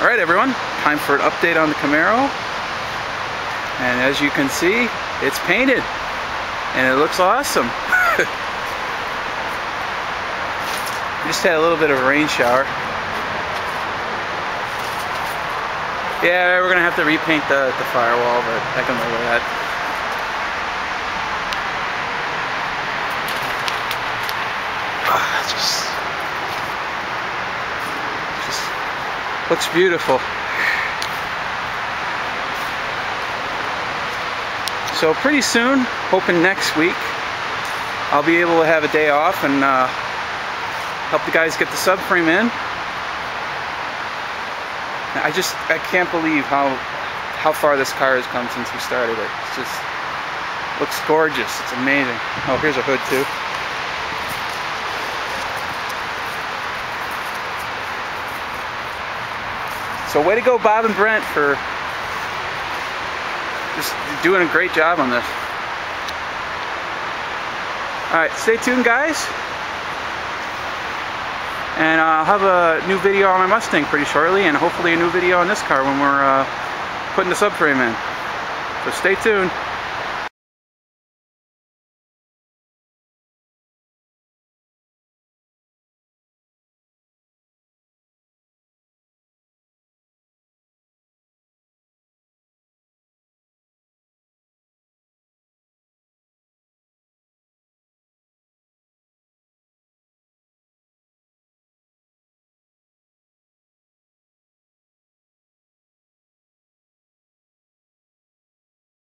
Alright everyone, time for an update on the Camaro. And as you can see, it's painted. And it looks awesome. We just had a little bit of a rain shower. Yeah, we're going to have to repaint the firewall, but I can live with that. Just looks beautiful. So pretty soon, hoping next week, I'll be able to have a day off and help the guys get the subframe in. I can't believe how far this car has come since we started it. It's just looks gorgeous. It's amazing. Oh, here's a hood too. So way to go, Bob and Brent, for just doing a great job on this. Alright, stay tuned guys. And I'll have a new video on my Mustang pretty shortly, and hopefully a new video on this car when we're putting the subframe in. So stay tuned.